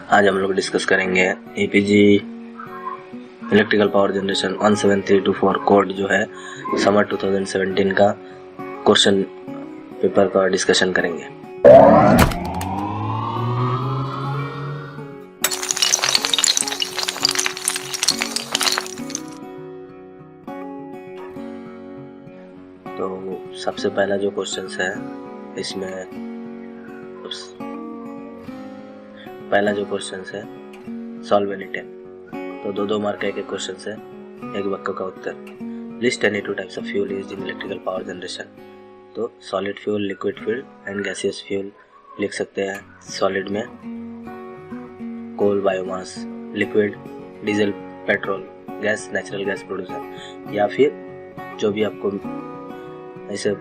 आज हम लोग डिस्कस करेंगे EPG electrical power generation 17324 code जो है समर 2017 का क्वेश्चन पेपर का डिस्कशन करेंगे। तो सबसे पहला जो क्वेश्चन है इसमें पहला जो क्वेश्चन है सॉल्व एनी 10, तो दो मार्क का एक क्वेश्चन है, एक वाक्य का उत्तर। List any 2 types of fuel used in electrical power generation. तो solid fuel, liquid fuel and gaseous fuel लिख सकते हैं। सॉलिड में coal, biomass, liquid diesel, petrol, gas, natural gas producer, या फिर जो भी आपको ऐसे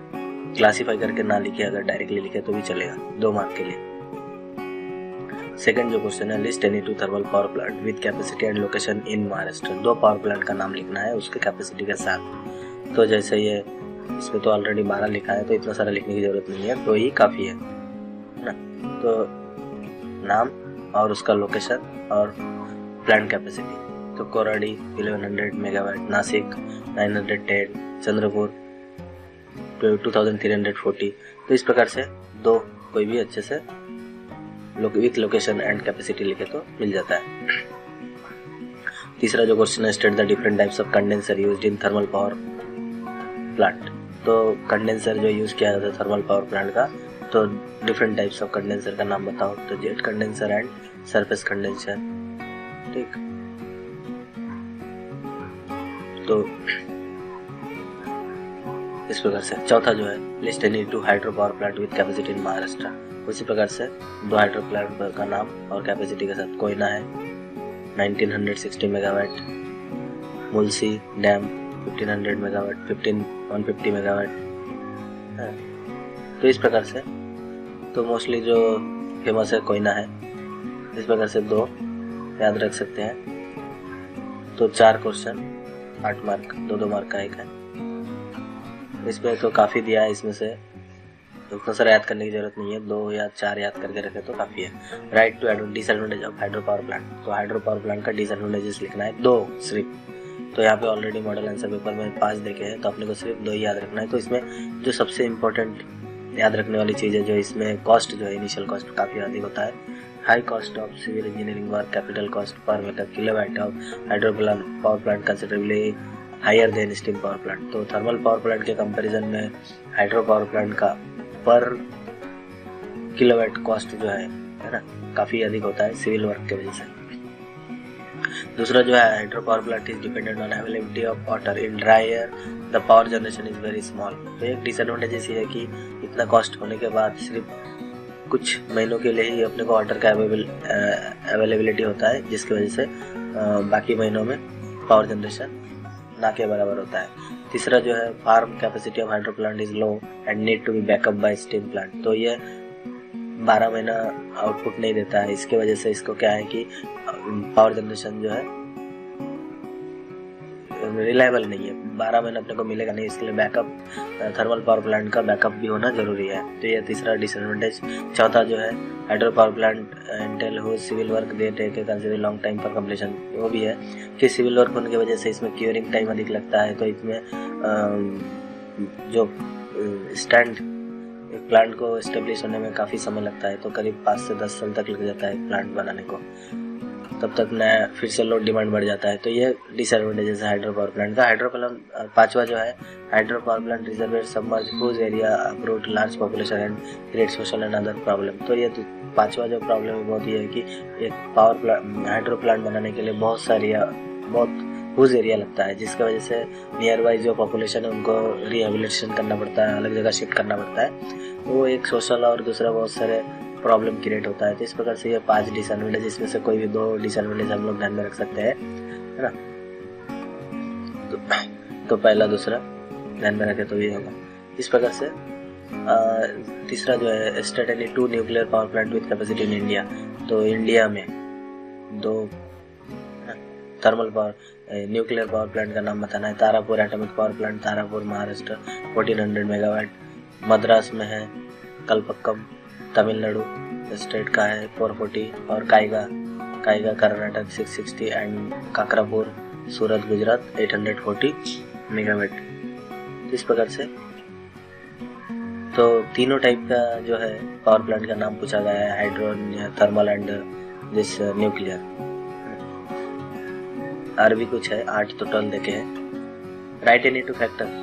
क्लासिफाई करके ना लिखे, अगर डायरेक्टली लिखे तो भी चलेगा, 2 मार्क के लिए। सेकंड जो क्वेश्चन है, list any 2 thermal power plant with capacity and location in Maharashtra. 2 power plant का नाम लिखना है उसके कैपेसिटी के साथ। तो जैसे ये इसमें तो ऑलरेडी 12 लिखा है, तो इतना सारा लिखने की जरूरत नहीं है, 2 ही काफी है ना। तो नाम और उसका लोकेशन और प्लांट कैपेसिटी। तो कोराडी 1100 मेगावाट, नासिक 910, चंद्रपुर 2340। तो इस प्रकार से 2 कोई भी अच्छे से विथ लोकेशन एंड कैपेसिटी लिखे तो मिल जाता है। तीसरा जो क्वेश्चन है, state the different types of condenser used in thermal power plant. तो कंडेंसर जो यूज किया जाता है थर्मल पावर प्लांट का, तो डिफरेंट टाइप्स ऑफ कंडेंसर का नाम बताओ। तो jet condenser and surface condenser, ठीक। तो इस प्रकार से चौथा जो है, list any 2 hydro power plant with capacity इन महाराष्ट्र। उसी प्रकार से 2 हाइड्रो प्लांट का नाम और कैपेसिटी के साथ। कोयना है 1960 मेगावाट, मुलसी डैम 1500 मेगावाट, 150 मेगावाट। तो इस प्रकार से तो मोस्टली जो फेमस है कोयना है। इस प्रकार से 2 याद रख सकते हैं। तो 4 क्वेश्चन, 8 मार्क, 2 मार्क का एक है। इसमें तो काफ़ी दिया है, इसमें से उतना सारा याद करने की जरूरत नहीं है, 2 या 4 याद करके रखे तो काफ़ी है। Write to disadvantage of hydro power plant. तो हाइड्रो पावर प्लांट का डिसएडवांटेजेस लिखना है 2 सिर्फ। तो यहाँ पे ऑलरेडी मॉडल आंसर पेपर में 5 देखे हैं, तो अपने को सिर्फ 2 ही याद रखना है। तो इसमें जो सबसे इम्पोर्टेंट याद रखने वाली चीज़ है, जो इसमें कॉस्ट जो है, इनिशियल कॉस्ट काफ़ी अधिक होता है। High cost of civil engineering work, capital cost per meter kilowatt of hydro power plant considerably higher than steam power plant. तो थर्मल पावर प्लांट के कंपैरिजन में हाइड्रो पावर प्लांट का पर किलोवाट कॉस्ट जो है ना, काफ़ी अधिक होता है सिविल वर्क के वजह से। दूसरा जो है, hydro power plant is dependent on availability of water in dry air, the power generation is very small. तो एक डिसएडवांटेज ऐसी है कि इतना कॉस्ट होने के बाद सिर्फ कुछ महीनों के लिए ही अपने को वाटर का अवेलेबिलिटी होता है, जिसकी वजह से बाकी महीनों में पावर जनरेशन ना के बराबर होता है। तीसरा जो है, firm capacity of hydro plant is low and need to be backup by steam plant. तो ये 12 महीना आउटपुट नहीं देता है, इसके वजह से इसको क्या है कि पावर जनरेशन जो है रिलायबल नहीं है, 12 महीना अपने को मिलेगा नहीं, इसके लिए बैकअप थर्मल पावर प्लांट का बैकअप भी होना जरूरी है। तो ये तीसरा डिसएडवांटेज। चौथा जो है, hydro power plant entail huge civil work they take consider long time for completion. वो भी है कि सिविल वर्क होने की वजह से इसमें क्यूरिंग टाइम अधिक लगता है। तो इसमें जो स्टैंड प्लांट को एस्टेब्लिश होने में काफ़ी समय लगता है, तो करीब 5 से 10 साल तक लग जाता है प्लांट बनाने को, तब तक नया फिर से लोड डिमांड बढ़ जाता है। तो ये डिसएडवांटेजेस है हाइड्रो पावर प्लांट का। हाइड्रो प्लांट 5वां जो है, hydro power plant reservoir submerge huge area approach large population and create social and other problem. तो ये 5वां जो प्रॉब्लम है बहुत ये है कि एक पावर प्लांट हाइड्रो प्लांट बनाने के लिए बहुत हुज एरिया लगता है, जिसकी वजह से नियर बाई जो पॉपुलेशन है उनको रिहेबिलिटेशन करना पड़ता है, अलग जगह शिफ्ट करना पड़ता है। वो एक सोशल और दूसरा बहुत सारे प्रॉब्लम क्रिएट होता है। तो इस प्रकार से ये 5 डिसएडवांटेज, इसमें से कोई भी 2 डिसएडवांटेज हम लोग ध्यान में रख सकते हैं, है ना। तो पहला दूसरा ध्यान में रखे तो ये होगा। इस प्रकार से तीसरा जो है, state any 2 nuclear power plant with capacity in India. तो इंडिया में 2 thermal power nuclear power plant का नाम बताना है। Tarapur atomic power plant, Tarapur Maharashtra 1400 megawatt. Madras में है कलपक्कम तमिलनाडु स्टेट का है 440 और कायगा कायगा कर्नाटक 660 एंड काकरापुर सूरत गुजरात 840 मेगावाट। इस प्रकार से तो तीनों टाइप का जो है पावर प्लांट का नाम पूछा गया है, hydro, thermal and this nuclear. और भी कुछ है, 8 टोटल देखे हैं। Right any two factor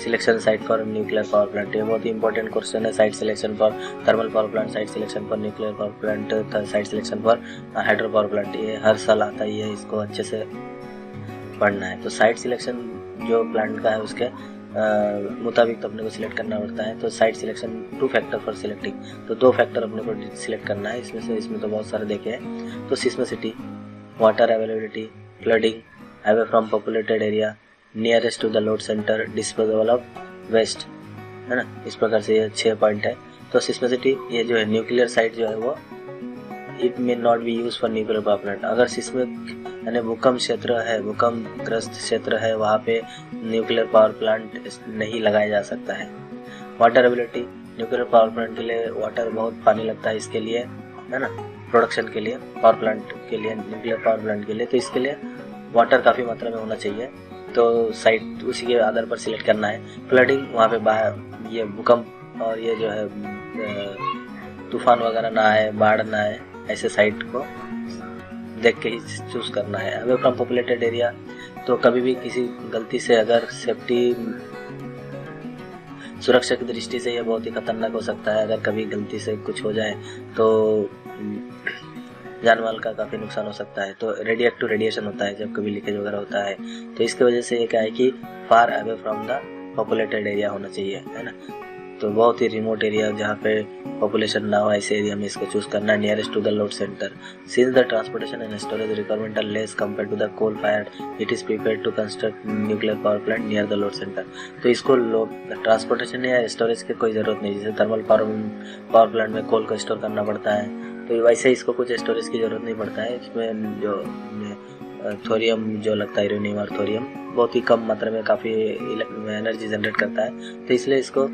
selection site for nuclear power plant, ये बहुत ही इंपॉर्टेंट क्वेश्चन है। Site selection for thermal power plant, site selection for nuclear power plant, site selection for hydro power plant, ये हर साल आता ही है, इसको अच्छे से पढ़ना है। तो साइट सिलेक्शन जो प्लांट का है उसके मुताबिक तो अपने को सिलेक्ट करना पड़ता है। तो site selection 2 factor for selecting, तो 2 फैक्टर अपने को सिलेक्ट करना है। इसमें तो बहुत सारे देखे हैं। तो seismicity, water availability, flooding, away from populated area, nearest to the load centre, disposal of waste, है ना। इस प्रकार से ये 6 पॉइंट है। तो सिस्मिसिटी, ये जो है न्यूक्लियर साइट जो है वो it may not be use for nuclear power plant. अगर सिस्मिक यानी भूकंप क्षेत्र है, भूकंप ग्रस्त क्षेत्र है, वहाँ पे न्यूक्लियर पावर प्लांट नहीं लगाया जा सकता है। Water availability, nuclear power plant के लिए वाटर बहुत पानी लगता है, इसके लिए, है ना, प्रोडक्शन के लिए, पावर प्लांट के लिए, न्यूक्लियर पावर प्लांट के लिए, तो इसके लिए वाटर काफ़ी मात्रा में होना चाहिए। तो साइट उसी के आधार पर सिलेक्ट करना है। फ्लडिंग, वहाँ पे बाहर ये भूकंप और ये जो है तूफान वगैरह ना आए, बाढ़ ना आए, ऐसे साइट को देख के ही चूज करना है। अवे फ्रॉम पॉपुलेटेड एरिया, तो कभी भी किसी गलती से अगर सेफ्टी सुरक्षा की दृष्टि से ये बहुत ही खतरनाक हो सकता है। अगर कभी गलती से कुछ हो जाए तो जान माल का काफ़ी नुकसान हो सकता है। तो रेडिएक्टिव रेडिएशन होता है जब कभी लीकेज वगैरह होता है। तो इसके वजह से ये क्या है कि far away from the populated area होना चाहिए, है ना। तो बहुत ही रिमोट एरिया जहाँ पे पॉपुलेशन ना हो, ऐसे एरिया में इसको चूज करना है। Nearest to the load centre, since the transportation and storage requirement are less compare to the coal fired, it is prepared to construct nuclear power plant near the load centre. तो इसको transportation या storage की कोई जरूरत नहीं, जैसे thermal power plant में कोल को स्टोर करना पड़ता है, तो वैसे इसको कुछ स्टोरेज की जरूरत नहीं पड़ता है। इसमें जो थोरियम जो लगता है, यूरेनियम और थोरियम बहुत ही कम मात्रा में काफ़ी एनर्जी जनरेट करता है। तो इसलिए इसको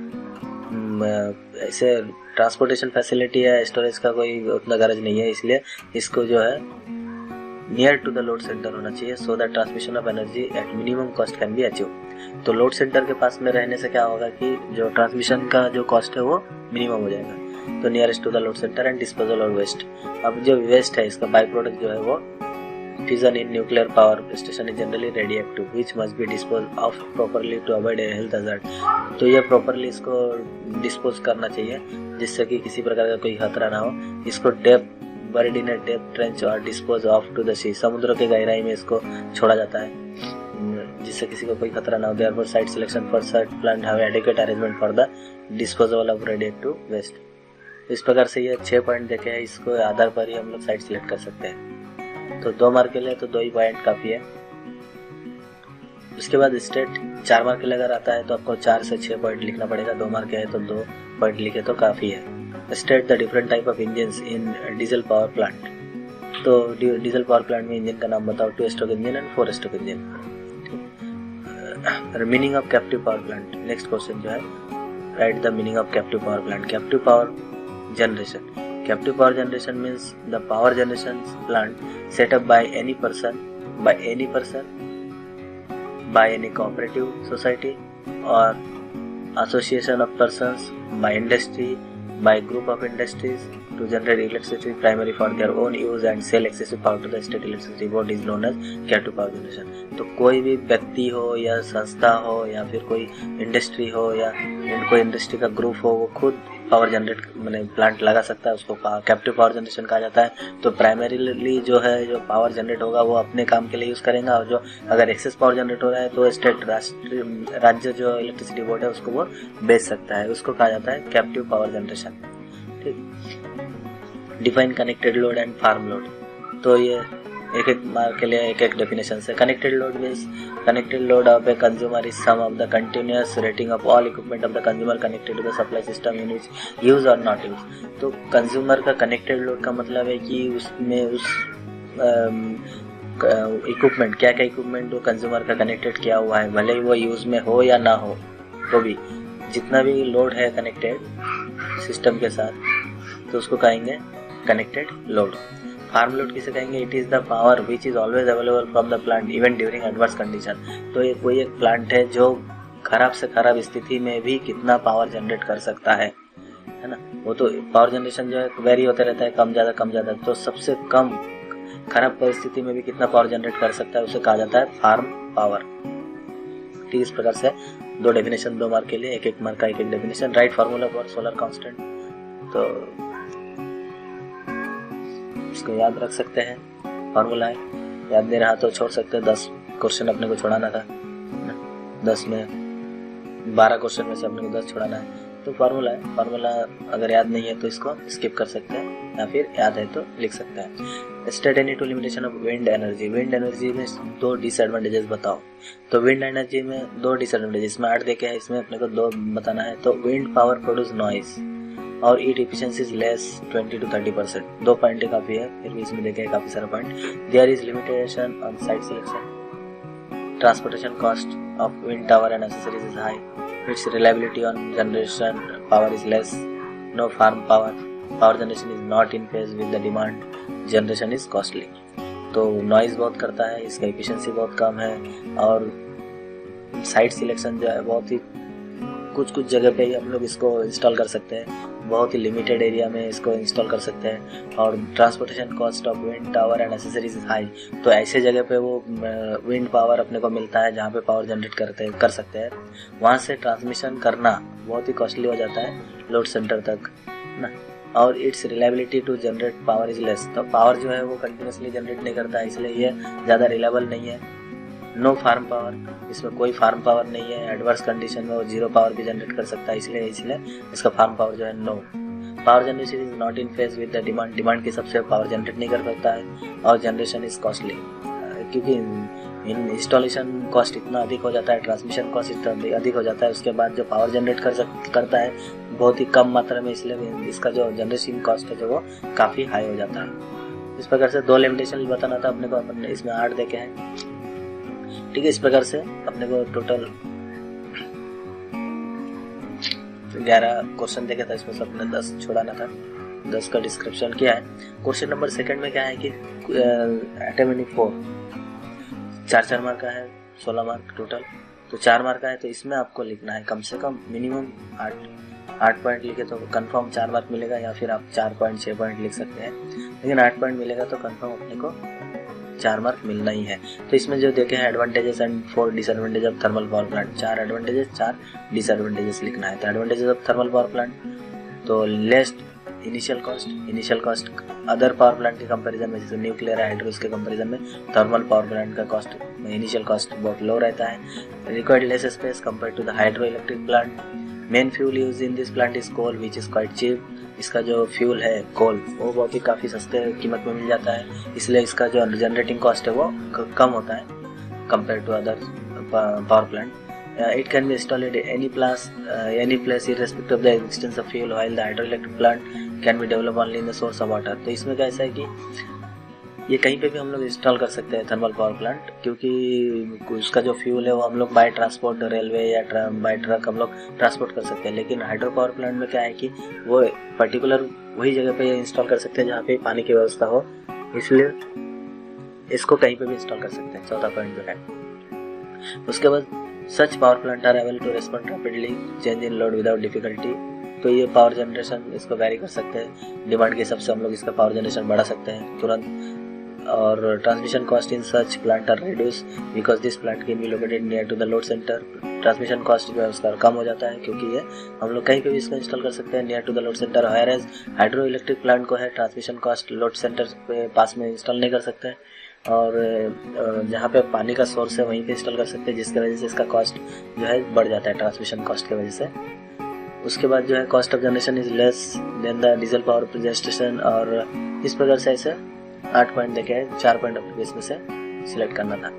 ऐसे ट्रांसपोर्टेशन फैसिलिटी या स्टोरेज का कोई उतना गरज नहीं है, इसलिए इसको जो है near to the load centre होना चाहिए, so that transmission of energy at minimum cost can be achieve. तो लोड सेंटर के पास में रहने से क्या होगा कि जो ट्रांसमिशन का जो कॉस्ट है वो मिनिमम हो जाएगा। तो nearest to the load centre and disposal of waste. अब जो वेस्ट है इसका बाई प्रोडक्ट जो है वो fission in nuclear power station is generally radioactive, which must be disposed of properly to avoid a health hazard। तो ये properly इसको डिस्पोज करना चाहिए जिससे कि किसी प्रकार का कोई खतरा ना हो। इसको डेप्थ बरीड इन ए डेप्थ ट्रेंच और डिस्पोज ऑफ टू द सी, समुद्र के गहराई में इसको छोड़ा जाता है जिससे किसी को कोई खतरा ना हो। Therefore site selection for such plant have adequate arrangement for the disposal of radioactive waste. इस प्रकार से ये 6 पॉइंट देखे हैं, इसको आधार पर ही हम लोग साइट सिलेक्ट कर सकते हैं। तो 2 मार्क के लिए तो 2 ही पॉइंट काफ़ी है। उसके बाद स्टेट 4 मार्क के लिए अगर आता है तो आपको 4 से 6 पॉइंट लिखना पड़ेगा। 2 मार्क के है तो 2 पॉइंट लिखे तो काफ़ी है। State the different type of engine in diesel power plant. तो डीजल पावर प्लांट में इंजन का नाम बताओ, 2 stroke engine and 4 stroke engine. Meaning of captive power plant, next question जो है, right the meaning of captive power plant. Captive power generation, captive power generation means the power generation plant set up by any person, by any cooperative society or association of persons, by industry, by group of industries to generate electricity primary for their own use and sell excessive power to the state electricity board is known as captive power generation। तो कोई भी व्यक्ति हो या संस्था हो या फिर कोई इंडस्ट्री हो या कोई इंडस्ट्री का ग्रुप हो, वो खुद पावर जनरेट मैंने प्लांट लगा सकता है, उसको कैप्टिव पावर जनरेशन कहा जाता है। तो प्राइमरीली जो है जो पावर जनरेट होगा वो अपने काम के लिए यूज़ करेंगे, और जो अगर एक्सेस पावर जनरेट हो रहा है तो स्टेट राज्य जो इलेक्ट्रिसिटी बोर्ड है उसको वो बेच सकता है, उसको कहा जाता है कैप्टिव पावर जनरेशन। ठीक। Define connected load and firm load. तो ये एक मार्क के लिए एक डेफिनेशन से। Connected load means connected load of a consumer is sum of the continuous rating of all equipment of the consumer connected to the supply system in which use or not use। तो consumer का connected load का मतलब है कि उसमें उस equipment क्या equipment वो कंज्यूमर का कनेक्टेड किया हुआ है, भले ही वो यूज में हो या ना हो, तो भी जितना भी लोड है कनेक्टेड सिस्टम के साथ तो उसको कहेंगे कनेक्टेड लोड। फार्म लोड किसे कहेंगे? It is the power which is always available from the plant even during adverse condition. तो ये कोई एक प्लांट है जो खराब से खराब स्थिति में भी कितना पावर जनरेट कर सकता है ना। वो तो पावर जनरेशन जो है वेरी होते रहता है, कम ज़्यादा। तो सबसे कम खराब परिस्थिति में भी कितना पावर जनरेट कर सकता है उसे कहा जाता है फार्म पावर। ठीक, इस प्रकार से दो डेफिनेशन, 2 मार्क के लिए, एक मार्क का एक definition. Right formula for solar constant, तो इसको याद रख सकते हैं। फार्मूला है, याद नहीं रहा तो छोड़ सकते हैं। 10 क्वेश्चन अपने को छोड़ाना था, 10 में 12 क्वेश्चन में से अपने को 10 छोड़ाना है। तो फार्मूला है, फार्मूला अगर याद नहीं है तो इसको स्किप कर सकते हैं, या फिर याद है तो लिख सकते हैं। State any two limitation of wind energy. Wind energy में 2 डिसएडवांटेजेस बताओ। तो विंड एनर्जी में 2 डिसएडवांटेजेस, इसमें 8 देखे हैं, इसमें अपने को 2 बताना है। तो विंड पावर प्रोड्यूस नॉइज और it efficiency is less 20 to 30%। 2 point काफी है, फिर भी इसमें देखे काफी सारा point. There is limitation on site selection. Transportation cost of wind tower and accessories is high. Its reliability on generation power is less. No farm power. Power generation is not in phase with the demand. Generation is costly. तो noise बहुत करता है, इसका efficiency बहुत कम है, और site selection जो है बहुत ही कुछ जगह पे ही हम लोग इसको इंस्टॉल कर सकते हैं, बहुत ही लिमिटेड एरिया में इसको इंस्टॉल कर सकते हैं। और transportation cost of wind tower and accessories is high. तो ऐसे जगह पे वो विंड पावर अपने को मिलता है जहाँ पे पावर जनरेट कर सकते हैं, वहाँ से ट्रांसमिशन करना बहुत ही कॉस्टली हो जाता है लोड सेंटर तक ना। और its reliability to generate power is less. तो पावर जो है वो कंटिन्यूसली जनरेट नहीं करता है, इसलिए ये ज़्यादा रिलायबल नहीं है। नो फार्म पावर, इसमें कोई फार्म पावर नहीं है। एडवर्स कंडीशन में वो 0 पावर भी जनरेट कर सकता है, इसलिए इसका फार्म पावर जो है no. Power generation is not in phase with the demand. Demand के हिसाब से पावर जनरेट नहीं कर सकता है। और जनरेशन इज कॉस्टली, क्योंकि इंस्टॉलेशन कॉस्ट इतना अधिक हो जाता है, ट्रांसमिशन कॉस्ट इतना अधिक हो जाता है, उसके बाद जो पावर जनरेट करता है बहुत ही कम मात्रा में, इसलिए इसका जो जनरेशन कॉस्ट है जो वो काफ़ी हाई हो जाता है। इस प्रकार से 2 लिमिटेशन बताना था अपने को, अपने इसमें 8 देखे हैं। ठीक है, इस प्रकार से अपने को टोटल 11 क्वेश्चन देखे था, इसमें से अपने 10 छोड़ाना था। 10 का डिस्क्रिप्शन किया है। क्वेश्चन नंबर 2 में क्या है कि एटम इन 4 4 मार्क का है, 16 मार्क टोटल। तो 4 मार्क का है, तो इसमें आपको लिखना है कम से कम मिनिमम 8 पॉइंट लिखे तो कंफर्म 4 मार्क मिलेगा, या फिर आप 4 पॉइंट 6 पॉइंट लिख सकते हैं, लेकिन 8 पॉइंट मिलेगा तो कंफर्म अपने को 4 मार्क मिलना ही है। तो इसमें जो देखे हैं advantages and 4 disadvantage of thermal power plant, 4 advantages 4 disadvantages लिखना है। तो advantages of thermal power plant, तो least initial cost other power plant के कंपैरिजन में, जैसे न्यूक्लियर हाइड्रो के कंपैरिजन में थर्मल पावर प्लांट का कॉस्ट इनिशियल कॉस्ट बहुत लो रहता है। Required less space compare to the hydro electric plant. Main fuel use in this plant is coal which is quite cheap. इसका जो fuel है कोल वो बहुत ही काफ़ी सस्ते कीमत में मिल जाता है, इसलिए इसका जो जनरेटिंग कॉस्ट है वो कम होता है compare to other power plant. It can be installed at any place irrespective of the existence of fuel, while the hydroelectric plant can be developed only in the source of water। तो इसमें कैसा है कि ये कहीं पे भी हम लोग इंस्टॉल कर सकते हैं थर्मल पावर प्लांट, क्योंकि उसका जो फ्यूल है वो हम लोग बाय ट्रांसपोर्ट रेलवे या बाय ट्रक हम लोग ट्रांसपोर्ट कर सकते हैं। लेकिन हाइड्रो पावर प्लांट में क्या है कि वो पर्टिकुलर वही जगह पे इंस्टॉल कर सकते हैं जहाँ पे पानी की व्यवस्था हो, इसलिए इसको कहीं पे भी इंस्टॉल कर सकते हैं। 14 पॉइंट जो है। उसके बाद such power plant are able to respond rapidly change in load without difficulty. तो ये पावर जनरेशन इसको वैरी कर सकते हैं, डिमांड के हिसाब से हम लोग इसका पावर जनरेशन बढ़ा सकते हैं तुरंत। और transmission cost in such plant are reduce because this plant can be located near to the load centre. Transmission cost जो है उसका कम हो जाता है, क्योंकि ये हम लोग कहीं पे भी इसको इंस्टॉल कर सकते हैं near to the load centre. Whereas hydro electric plant को है ट्रांसमिशन कॉस्ट लोड सेंटर पे पास में इंस्टॉल नहीं कर सकते हैं, और जहाँ पे पानी का सोर्स है वहीं पे इंस्टॉल कर सकते हैं, जिसकी वजह से इसका कॉस्ट जो है बढ़ जाता है ट्रांसमिशन कॉस्ट की वजह से। उसके बाद जो है cost of generation is less than the diesel power production. और इस प्रकार से ऐसे 8 पॉइंट देखे हैं, 4 पॉइंट अपने इसमें से सिलेक्ट करना था।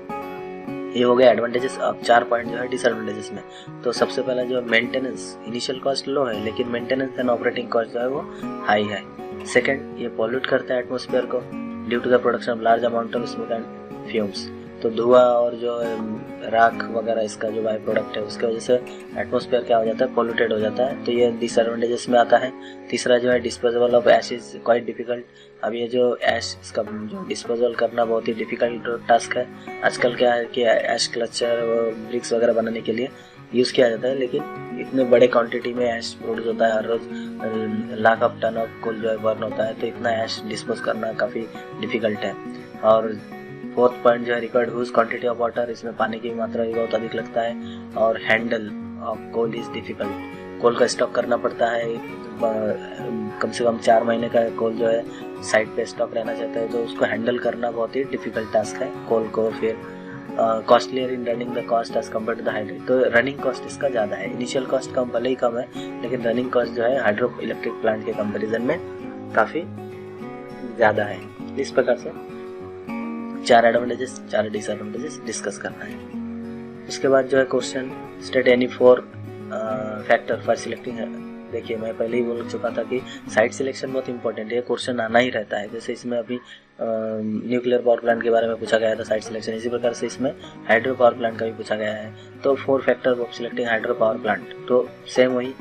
ये हो गया एडवांटेजेस। अब 4 पॉइंट जो है डिसएडवांटेजेस में। तो सबसे पहला जो मेंटेनेंस, इनिशियल कॉस्ट लो है लेकिन मेंटेनेंस एंड ऑपरेटिंग कॉस्ट जो है वो हाई है। सेकंड, ये पॉल्यूट करता है एटमॉस्फेयर को due to the production of large amount of smoke and fumes. तो धुआं और जो राख वगैरह इसका जो बाई प्रोडक्ट है उसकी वजह से एटमॉस्फेयर क्या हो जाता है, पोल्यूटेड हो जाता है। तो ये डिसएडवांटेजेस में आता है। तीसरा जो है disposal of ash is quite difficult. अब ये जो ऐश इसका जो डिस्पोजल करना बहुत ही डिफिकल्ट टास्क है। आजकल क्या है कि ऐश क्लचर ब्रिक्स वगैरह बनाने के लिए यूज़ किया जाता है, लेकिन इतने बड़े क्वांटिटी में ऐश प्रोड्यूस होता है, हर रोज lakh of ton of coal जो है बर्न होता है, तो इतना ऐश डिस्पोज करना काफ़ी डिफिकल्ट है। और फोर्थ पॉइंट जो है required huge quantity of water, इसमें पानी की मात्रा भी बहुत अधिक लगता है। और handle of coal is difficult, coal का स्टॉक करना पड़ता है, कम से कम 4 महीने का कोल जो है साइड पे स्टॉक रहना चाहता है, तो उसको हैंडल करना बहुत ही डिफिकल्ट टास्क है कोल को। फिर costlier in running the cost as compare to the hydro, तो रनिंग कॉस्ट इसका ज़्यादा है। इनिशियल कॉस्ट कम भले ही कम है, लेकिन रनिंग कॉस्ट जो है हाइड्रो इलेक्ट्रिक प्लांट के कंपैरिजन में काफ़ी ज़्यादा है। इस प्रकार से 4 एडवांटेजेस 4 डिसएडवांटेजेस डिस्कस करना है। उसके बाद जो है question state any 4 factor for selecting है। देखिए मैं पहले ही बोल चुका था कि साइट सिलेक्शन बहुत इंपॉर्टेंट है, क्वेश्चन आना ही रहता है। जैसे इसमें अभी न्यूक्लियर पावर प्लांट के बारे में पूछा गया था साइट सिलेक्शन, इसी प्रकार से इसमें हाइड्रो पावर प्लांट का भी पूछा गया है। तो 4 factor of selecting hydro power plant, तो सेम वही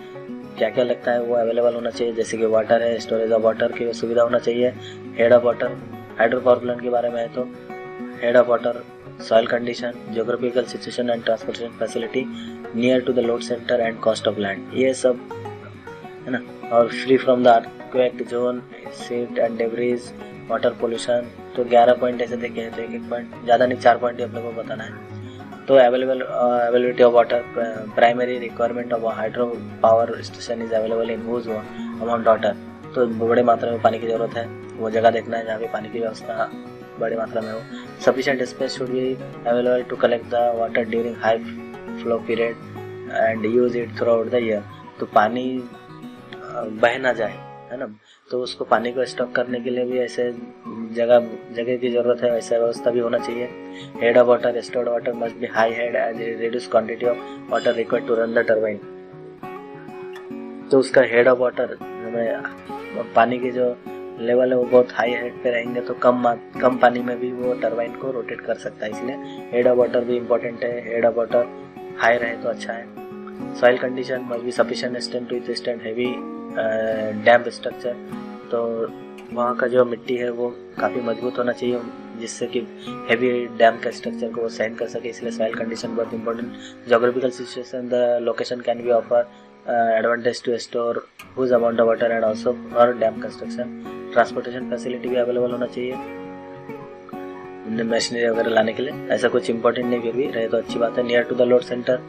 क्या क्या लगता है वो अवेलेबल होना चाहिए। जैसे कि वाटर है, स्टोरेज ऑफ वाटर की सुविधा होना चाहिए, head of water. Hydro power plant के बारे में है तो head of water, soil condition, geographical situation and transportation facility, near to the load centre and cost of land, ये सब है ना। और free from the earthquake zone, silt and debris, water pollution. तो 11 पॉइंट ऐसे देखे हैं, तो एक पॉइंट ज़्यादा नहीं, 4 पॉइंट ही अपने को बताना है। तो availability of water, primary requirement of hydro power station is available in huge amount water, तो बड़े मात्रा में पानी की जरूरत है, वो जगह देखना है जहाँ पे पानी की व्यवस्था बड़ी मात्रा में हो। Sufficient space should be available to collect the water during high flow period and use it throughout the year, तो पानी बह ना जाए, है ना, तो उसको पानी को स्टॉक करने के लिए भी ऐसे जगह की जरूरत है, ऐसा व्यवस्था भी होना चाहिए। Head of water, stored water must be high head as reduce quantity of water required to run the turbine, तो उसका हेड ऑफ वाटर पानी की जो लेवल है वो बहुत हाई हेड पे रहेंगे, तो कम पानी में भी वो टर्बाइन को रोटेट कर सकता है, इसलिए हेड ऑफ वाटर भी इम्पोर्टेंट है। हेड ऑफ वाटर हाई रहे तो अच्छा है। Soil condition must be sufficient stand to withstand heavy dam structure, तो वहाँ का जो मिट्टी है वो काफ़ी मजबूत होना चाहिए, जिससे कि हेवी डैम का स्ट्रक्चर को वो सहन कर सके, इसलिए सॉइल कंडीशन बहुत important. Geographical situation, the location can be offer advantage to store huge amount of water and also for dam construction. Transportation facility भी अवेलेबल होना चाहिए मशीनरी वगैरह लाने के लिए, ऐसा कुछ इंपॉर्टेंट नहीं, फिर भी रहे तो अच्छी बात है। Near to the load centre,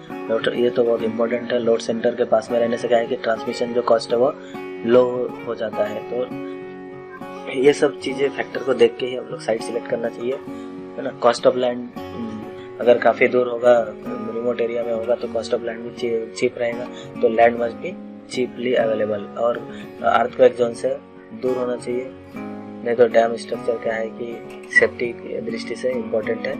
ये तो बहुत इंपॉर्टेंट है। लोड सेंटर के पास में रहने से क्या है कि ट्रांसमिशन जो कॉस्ट है वो लो हो जाता है, तो ये सब चीज़ें फैक्टर को देख के ही हम लोग साइट सिलेक्ट करना चाहिए, है ना। कॉस्ट ऑफ लैंड, अगर काफ़ी दूर होगा, रिमोट एरिया में होगा, तो कॉस्ट ऑफ लैंड भी चीप रहेगा, तो लैंड मस्ट भी चीपली अवेलेबल। और अर्थक्वेक जोन से दूर होना चाहिए, नहीं तो डैम स्ट्रक्चर क्या है कि सेफ्टी की दृष्टि से इम्पोर्टेंट है।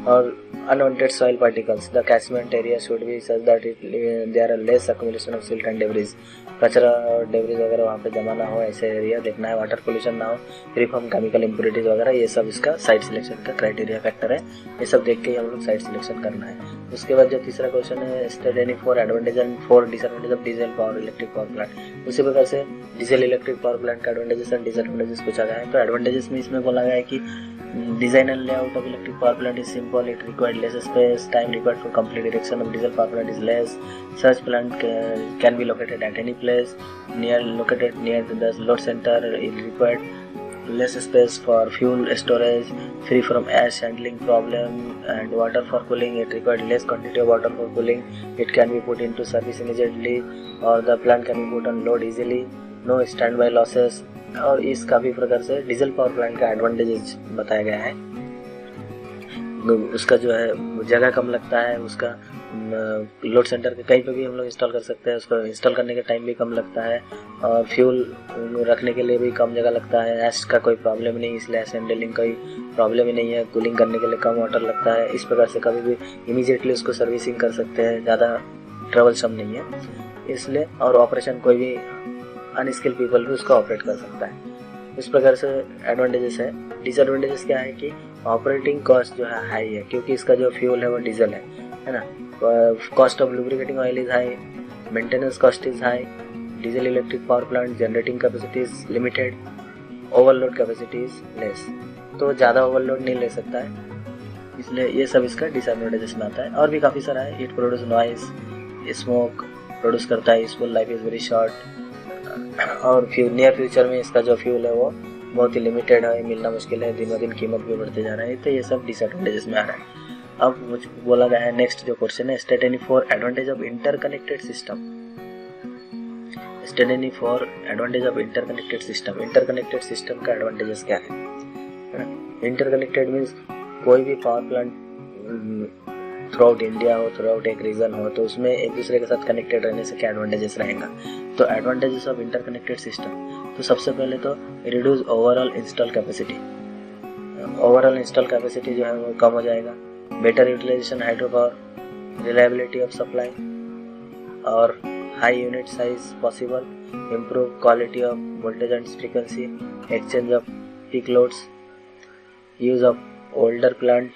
और unwanted soil particles, the catchment area should be such that there are less accumulation of silt and debris, कचरा और डेब्रिज वगैरह वहाँ पे जमा ना हो, ऐसे एरिया देखना है। वाटर पोल्यूशन ना हो, फ्री फ्रॉम केमिकल इम्प्योरिटीज वगैरह, ये सब इसका साइट सिलेक्शन का क्राइटेरिया फैक्टर है। ये सब देख के ही हम लोग साइट सिलेक्शन करना है। उसके बाद जो तीसरा क्वेश्चन है state any 4 advantage and 4 disadvantage of diesel power electric power plant. उसी प्रकार से डीजल इलेक्ट्रिक पावर प्लांट का एडवांटेजेस एंड डिसएडवांटेजेस पूछा गया है। तो एडवांटेजेस में इसमें बोला गया है कि design and layout of electric power plant is simple, it required less space, time required for complete erection of diesel power plant is less, such plant can be located at any place, located near the load center, it required less space for fuel storage, free from ash handling problem, and water for cooling, it required less quantity of water for cooling, it can be put into service immediately, or the plant can be put on load easily, no standby losses। और इस काफ़ी प्रकार से diesel power plant का advantages बताया गया है। उसका जो है जगह कम लगता है, उसका लोड सेंटर के कहीं पे भी हम लोग इंस्टॉल कर सकते हैं, उसको इंस्टॉल करने का टाइम भी कम लगता है, और फ्यूल रखने के लिए भी कम जगह लगता है, ऐश का कोई प्रॉब्लम नहीं, इसलिए ऐश हैंडलिंग का प्रॉब्लम ही नहीं है, कूलिंग करने के लिए कम वाटर लगता है। इस प्रकार से कभी भी इमीडिएटली उसको सर्विसिंग कर सकते हैं, ज़्यादा ट्रबलसम नहीं है इसलिए। और ऑपरेशन कोई भी अनस्किल पीपल भी उसको ऑपरेट कर सकता है। इस प्रकार से एडवांटेजेस है। डिसएडवांटेजेस क्या है कि ऑपरेटिंग कॉस्ट जो है हाई है, क्योंकि इसका जो फ्यूल है वो डीजल है ना। Cost of lubricating oil is high, maintenance cost is high, diesel electric power plant generating capacity is limited, overload capacity is less, तो ज़्यादा ओवरलोड नहीं ले सकता है, इसलिए ये सब इसका डिसएडवांटेजेस में आता है। और भी काफ़ी सारा है। It produce noise, smoke produce करता है, useful life is very short, और नियर फ्यूचर में इसका जो फ्यूल है वो बहुत ही लिमिटेड है, मिलना मुश्किल है, दिनों दिन कीमत भी बढ़ते जा रहा है, तो ये सब डिसएडवांटेजेस में आ रहा है। अब मुझे बोला गया है नेक्स्ट जो क्वेश्चन है, state any for advantage of interconnected system. State any for advantage of interconnected system. Interconnected system का एडवांटेजेस क्या है ना। इंटरकनेक्टेड मीन्स कोई भी power plant through out India हो, थ्रू आउट एक रीजन हो, तो उसमें एक दूसरे के साथ कनेक्टेड रहने से क्या एडवांटेजेस रहेगा। तो एडवांटेजेस ऑफ इंटरकनेक्टेड सिस्टम, तो सबसे पहले तो reduce overall install capacity. Overall install capacity जो है वो कम हो जाएगा। Better utilisation hydro power, reliability of supply और high unit size possible, improve quality of voltage and frequency, exchange of peak loads, use of older plant,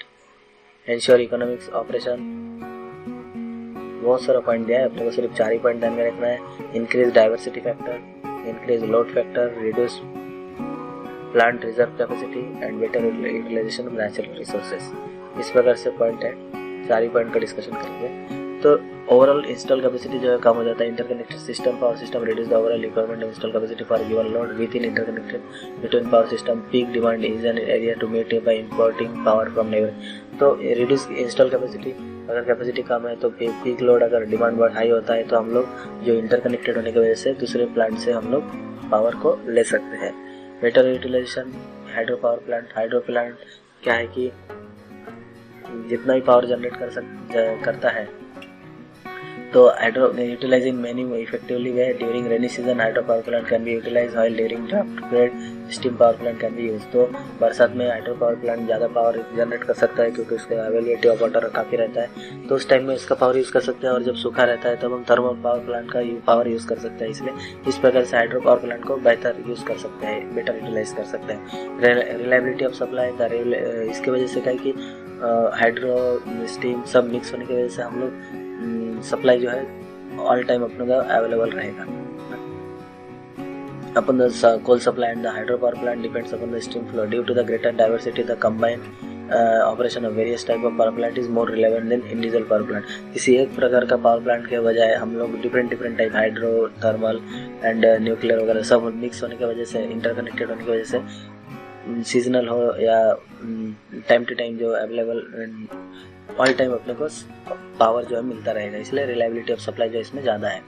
ensure economics operation. बहुत सारा point दिया है, अपने को सिर्फ 4 ही पॉइंट ध्यान में रखना है। Increase diversity factor, increase load factor, reduce plant reserve capacity and better utilisation of natural resources. इस प्रकार से पॉइंट है, 4 ही पॉइंट का डिस्कशन करेंगे। तो ओवरऑल इंस्टॉल कैपेसिटी जो है कम हो जाता है। Interconnected system power system reduce the overall requirement of install capacity for given load within interconnected between power system. Peak demand is an area to meet by importing power from neighbouring. तो reduce install capacity, अगर capacity कम है तो peak load, अगर demand बहुत high होता है तो हम लोग जो इंटरकनेक्टेड होने की वजह से दूसरे प्लांट से हम लोग पावर को ले सकते हैं। Better utilisation hydro power plant. Hydro plant क्या है कि जितना भी पावर जनरेट करता है, तो hydro utilising many effectively way during rainy season hydro power plant can be utilise while during draft period steam power plant can be use. तो बरसात में हाइड्रो पावर प्लांट ज़्यादा पावर जनरेट कर सकता है, क्योंकि उसका अवेलेबिलिटी ऑफ वाटर काफ़ी रहता है, तो उस टाइम में इसका पावर यूज़ कर सकते हैं। और जब सूखा रहता है तब हम थर्मल पावर प्लांट का पावर यूज़ कर सकते हैं। इसलिए इस प्रकार से हाइड्रो पावर प्लांट को बेहतर यूज़ कर सकते हैं, बेटर यूटिलाइज कर सकते हैं। रिलायबिलिटी ऑफ सप्लाई, इसकी वजह से क्या है कि हाइड्रो स्टीम सब मिक्स होने की वजह से हम लोग सप्लाई जो है ऑल टाइम अपने का अवेलेबल रहेगा। Upon the coal supply and the hydropower plant depends upon the steam flow. Due to the greater diversity, the combined operation of various type of power plant is more relevant than individual power plant. किसी एक प्रकार का power plant के बजाय हम लोग different type hydro, thermal and nuclear वगैरह सब मिक्स होने की वजह से, इंटरकनेक्टेड होने की वजह से, सीजनल हो या टाइम टू टाइम जो अवेलेबल ऑल टाइम अपने को पावर जो है मिलता रहेगा। इसलिए रिलायबिलिटी ऑफ सप्लाई जो इसमें ज़्यादा है।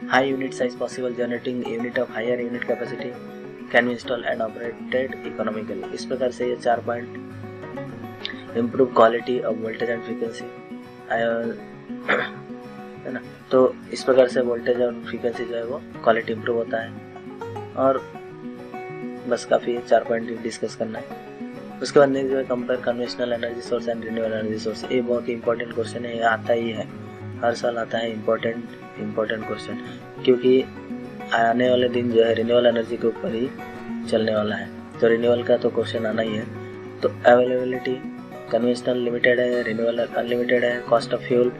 High unit size possible, generating unit of higher unit capacity can be install and operated economically. इस प्रकार से ये 4 point. Improve quality of voltage and frequency है ना। तो इस प्रकार से वोल्टेज और फ्रीक्वेंसी जो है वो क्वालिटी इम्प्रूव होता है। और बस काफ़ी 4 पॉइंट डिस्कस करना है। उसके बाद नेक्स्ट जो है compare conventional energy source and renewable energy source. ये बहुत ही इंपॉर्टेंट क्वेश्चन है, ये आता ही है, हर साल आता है इम्पोर्टेंट क्वेश्चन, क्योंकि आने वाले दिन जो है रिन्यूएबल एनर्जी के ऊपर ही चलने वाला है। तो रिन्यूएबल का तो क्वेश्चन आना ही है। तो अवेलेबिलिटी, कन्वेंशनल लिमिटेड है, रिन्यूएबल अनलिमिटेड है। कॉस्ट ऑफ फ्यूल,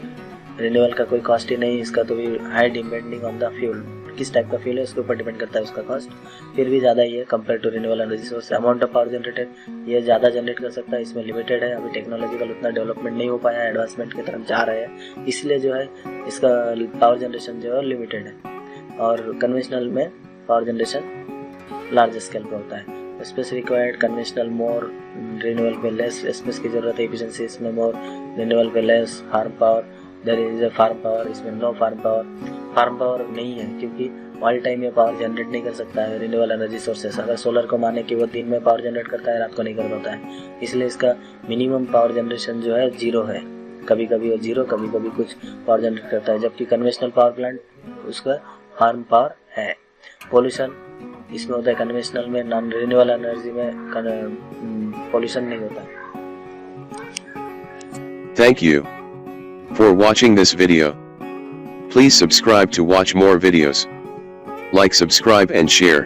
रिन्यूएबल का कोई कॉस्ट ही नहीं, इसका तो भी high depending on the fuel, किस टाइप का फ्यूल है उसके ऊपर डिपेंड करता है उसका कॉस्ट, फिर भी ज़्यादा ही है compare to renewable energy source. Amount of power generated, ये ज़्यादा जनरेट कर सकता है, इसमें लिमिटेड है, अभी टेक्नोलॉजिकल उतना डेवलपमेंट नहीं हो पाया है, एडवांसमेंट की तरफ जा रहे हैं, इसलिए जो है इसका पावर जनरेशन जो है लिमिटेड है। और कन्वेंशनल में पावर जनरेशन लार्ज स्केल पर होता है। Space required, conventional more, renewable पे लेस स्पेस की जरूरत है। एफिशिएंसी इसमें मोर, रिन्यूएबल पे less. Farm power, there is a farm power, इसमें no farm power. Farm power नहीं है क्योंकि ऑल टाइम ये पावर जनरेट नहीं कर सकता है रिन्यूएबल एनर्जी सोर्सेस। अगर सोलर को माने कि वो दिन में पावर जनरेट करता है, रात को नहीं कर पाता है, इसलिए इसका मिनिमम पावर जनरेशन जो है 0 है। कभी कभी वो 0, कभी कभी कुछ पावर जनरेट करता है, जबकि कन्वेंशनल पावर प्लांट उसका फार्म पावर है। पोल्यूशन इसमें होता है कन्वेंशनल में, नॉन रिन्यूएबल एनर्जी में पोल्यूशन नहीं होता। Thank you for watching this video. Please subscribe to watch more videos. Like, subscribe and share.